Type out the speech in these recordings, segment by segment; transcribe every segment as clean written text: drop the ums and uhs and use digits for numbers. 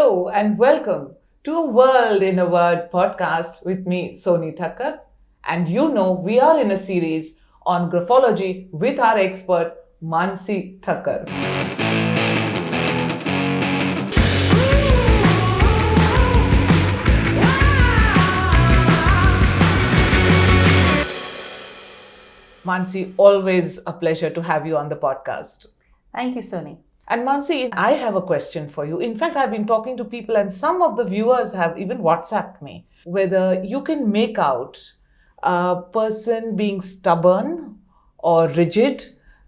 Hello and welcome to A World in a Word podcast with me, Soni Thakkar. And you know, we are in a series on graphology with our expert, Mansi Thakkar. Mansi, always a pleasure to have you on the podcast. Thank you, Soni. And Mansi, I have a question for you. In fact, I've been talking to people and some of the viewers have even WhatsApped me whether you can make out a person being stubborn or rigid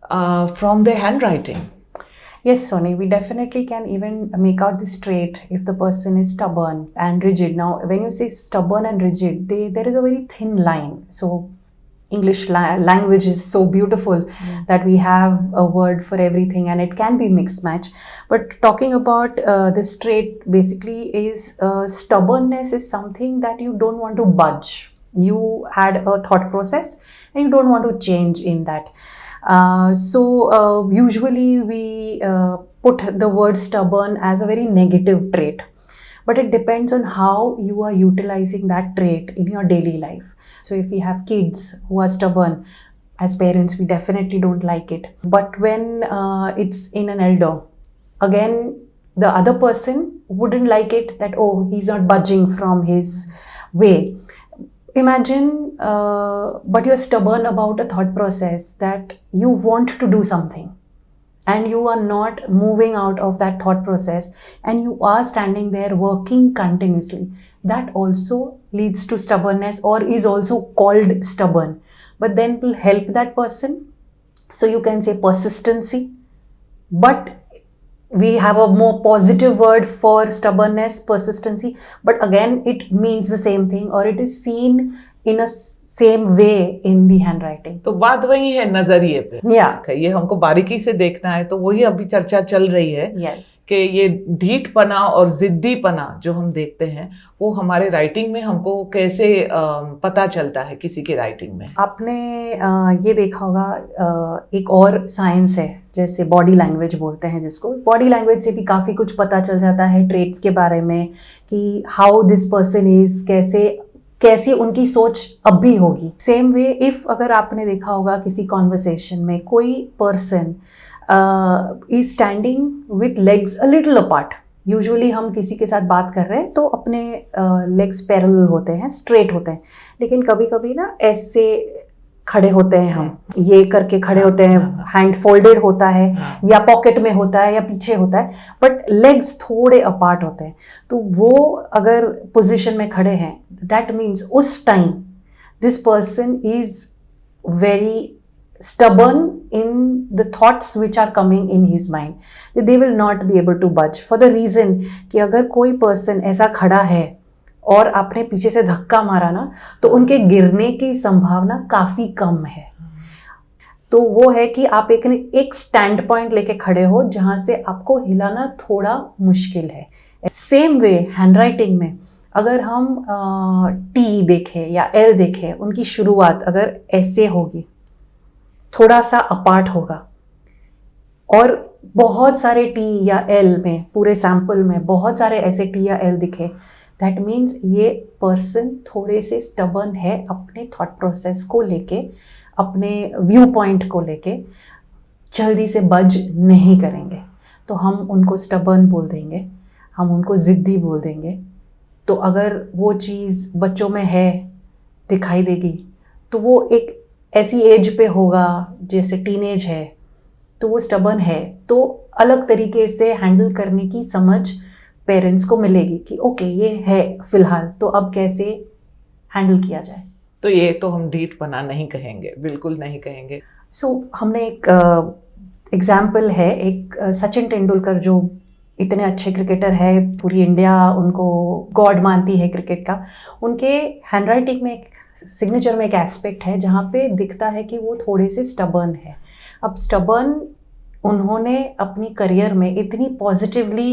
from their handwriting. Yes, Soni, we definitely can even make out this trait if the person is stubborn and rigid. Now, when you say stubborn and rigid, there is a very thin line. So, English language is so beautiful that we have a word for everything and it can be mixed match. But talking about this trait basically is stubbornness is something that you don't want to budge. You had a thought process and you don't want to change in that. So usually we put the word stubborn as a very negative trait. But it depends on how you are utilizing that trait in your daily life. So if we have kids who are stubborn, as parents, we definitely don't like it. But when it's in an elder, again, the other person wouldn't like it that, oh, he's not budging from his way. Imagine, but you're stubborn about a thought process that you want to do something. And you are not moving out of that thought process and you are standing there working continuously. That also leads to stubbornness or is also called stubborn. But then it will help that person. So you can say persistency. But we have a more positive word for stubbornness, persistency. But again, it means the same thing or it is seen in a same way in the handwriting. तो बात वही है नजरिए पे. ये हमको बारीकी से देखना है तो वही अभी चर्चा चल रही है कि ये ढीठपना और जिद्दीपना जो हम देखते हैं वो हमारे राइटिंग में हमको कैसे पता चलता है किसी के राइटिंग में. आपने ये देखा होगा एक और साइंस है जैसे बॉडी लैंग्वेज बोलते हैं जिसको. बॉडी लैंग्वेज से भी काफ़ी कुछ पता चल जाता है ट्रेट्स के बारे में कि हाउ दिस पर्सन इज, कैसी उनकी सोच अब भी होगी. सेम वे इफ अगर आपने देखा होगा किसी कॉन्वर्सेशन में कोई person is standing with legs a little apart. Usually हम किसी के साथ बात कर रहे हैं तो अपने लेग्स पैरेलल होते हैं, स्ट्रेट होते हैं. लेकिन कभी कभी ना ऐसे खड़े होते हैं, हम ये करके खड़े होते हैं, हैंड फोल्डेड होता है या पॉकेट में होता है या पीछे होता है, बट लेग्स थोड़े अपार्ट होते हैं. तो वो अगर पोजीशन में खड़े हैं दैट मीन्स उस time this person is very stubborn in the thoughts which are coming in his mind. They will not be able to budge for the reason कि अगर कोई person ऐसा खड़ा है और आपने पीछे से धक्का मारा ना तो उनके गिरने की संभावना काफ़ी कम है. तो वो है कि आप एक स्टैंड पॉइंट लेके खड़े हो जहाँ से आपको हिलाना थोड़ा मुश्किल है. सेम वे हैंडराइटिंग में अगर हम टी देखें या एल देखें, उनकी शुरुआत अगर ऐसे होगी, थोड़ा सा अपार्ट होगा और बहुत सारे टी या एल में पूरे सैंपल में बहुत सारे ऐसे टी या एल दिखे, दैट मीन्स ये पर्सन थोड़े से स्टबर्न है अपने थॉट प्रोसेस को लेके, अपने व्यू पॉइंट को लेके, जल्दी से बज नहीं करेंगे. तो हम उनको स्टबर्न बोल देंगे, हम उनको ज़िद्दी बोल देंगे. तो अगर वो चीज़ बच्चों में है दिखाई देगी तो वो एक ऐसी एज पे होगा जैसे टीनेज है तो वो स्टबर्न है, तो अलग तरीके से हैंडल करने की समझ पेरेंट्स को मिलेगी कि ओके ये है फिलहाल, तो अब कैसे हैंडल किया जाए. तो ये तो हम ढीठपना नहीं कहेंगे, बिल्कुल नहीं कहेंगे. हमने एक एग्जाम्पल है, एक सचिन तेंदुलकर जो इतने अच्छे क्रिकेटर है, पूरी इंडिया उनको गॉड मानती है क्रिकेट का. उनके हैंडराइटिंग में एक सिग्नेचर में एक एस्पेक्ट है जहाँ पे दिखता है कि वो थोड़े से स्टबर्न है. अब स्टबर्न उन्होंने अपनी करियर में इतनी पॉजिटिवली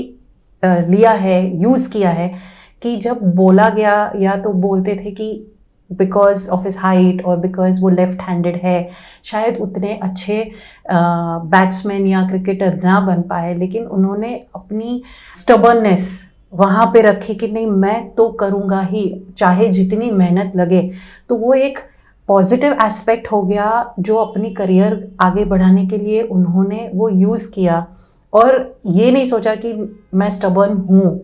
लिया है, यूज़ किया है कि जब बोला गया या तो बोलते थे कि बिकॉज ऑफ हिज हाइट और बिकॉज वो लेफ्ट हैंडेड है शायद उतने अच्छे बैट्समैन या क्रिकेटर ना बन पाए, लेकिन उन्होंने अपनी स्टबर्ननेस वहाँ पे रखे कि नहीं मैं तो करूँगा ही, चाहे जितनी मेहनत लगे। तो वो एक पॉजिटिव एस्पेक्ट हो गया जो अपनी करियर आगे बढ़ाने के लिए उन्होंने वो यूज़ किया, और ये नहीं सोचा कि मैं स्टबर्न हूँ।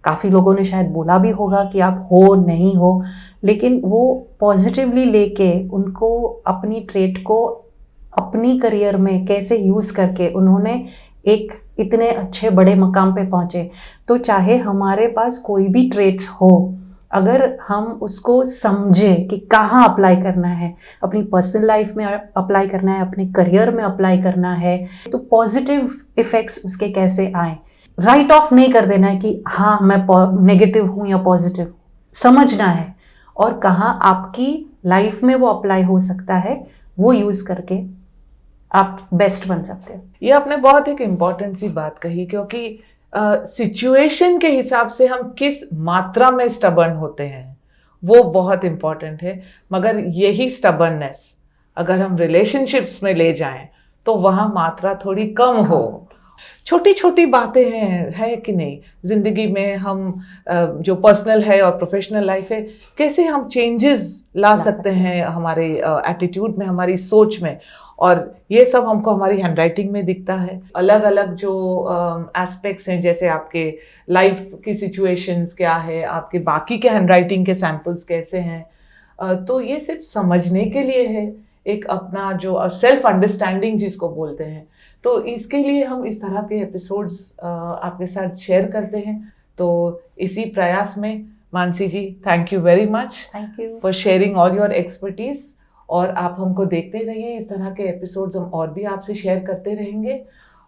काफ़ी लोगों ने शायद बोला भी होगा कि आप हो नहीं हो, लेकिन वो पॉजिटिवली लेके उनको अपनी ट्रेट को अपनी करियर में कैसे यूज़ करके उन्होंने एक इतने अच्छे बड़े मकाम पे पहुँचे। तो चाहे हमारे पास कोई भी ट्रेट्स हो, अगर हम उसको समझें कि कहाँ अप्लाई करना है, अपनी पर्सनल लाइफ में अप्लाई करना है, अपने करियर में अप्लाई करना है, तो पॉजिटिव इफ़ेक्ट्स उसके कैसे आए। राइट ऑफ नहीं कर देना है कि हाँ मैं नेगेटिव हूँ या पॉजिटिव, समझना है और कहाँ आपकी लाइफ में वो अप्लाई हो सकता है, वो यूज़ करके आप बेस्ट बन सकते हो। ये आपने बहुत एक इम्पॉर्टेंट सी बात कही, क्योंकि सिचुएशन के हिसाब से हम किस मात्रा में स्टबर्न होते हैं वो बहुत इम्पॉर्टेंट है। मगर यही स्टबर्ननेस अगर हम रिलेशनशिप्स में ले जाएं तो वहाँ मात्रा थोड़ी कम हो। छोटी छोटी बातें हैं, है कि नहीं, जिंदगी में हम जो पर्सनल है और प्रोफेशनल लाइफ है, कैसे हम चेंजेस ला सकते हैं हमारे एटीट्यूड में, हमारी सोच में। और ये सब हमको हमारी हैंडराइटिंग में दिखता है। अलग अलग जो एस्पेक्ट्स हैं, जैसे आपके लाइफ की सिचुएशंस क्या है, आपके बाकी के हैंडराइटिंग के सैम्पल्स कैसे हैं, तो ये सिर्फ समझने के लिए है, एक अपना जो सेल्फ अंडरस्टैंडिंग जिसको बोलते हैं। तो इसके लिए हम इस तरह के एपिसोड्स आपके साथ शेयर करते हैं। तो इसी प्रयास में Manasi ji, thank you very much for sharing all your expertise. और आप हमको देखते रहिए, इस तरह के एपिसोड्स हम और भी आपसे शेयर करते रहेंगे।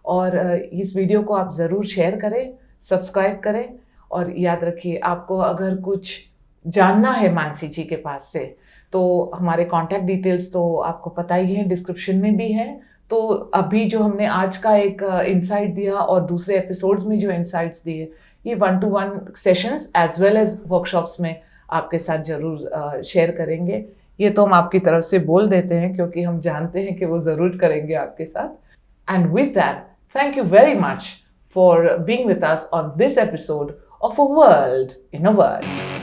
और इस वीडियो को आप ज़रूर शेयर करें, सब्सक्राइब करें। और याद रखिए, आपको अगर कुछ जानना है मानसी जी के पास से, तो हमारे कॉन्टैक्ट डिटेल्स तो आपको पता ही है, डिस्क्रिप्शन में भी है। तो अभी जो हमने आज का एक इंसाइट दिया और दूसरे एपिसोड्स में जो इंसाइट्स दिए, ये 1-to-1 sessions as well as workshops में आपके साथ जरूर शेयर करेंगे। ये तो हम आपकी तरफ से बोल देते हैं, क्योंकि हम जानते हैं कि वो ज़रूर करेंगे आपके साथ। And with that, thank you very much for being with us on this episode of a world in a word.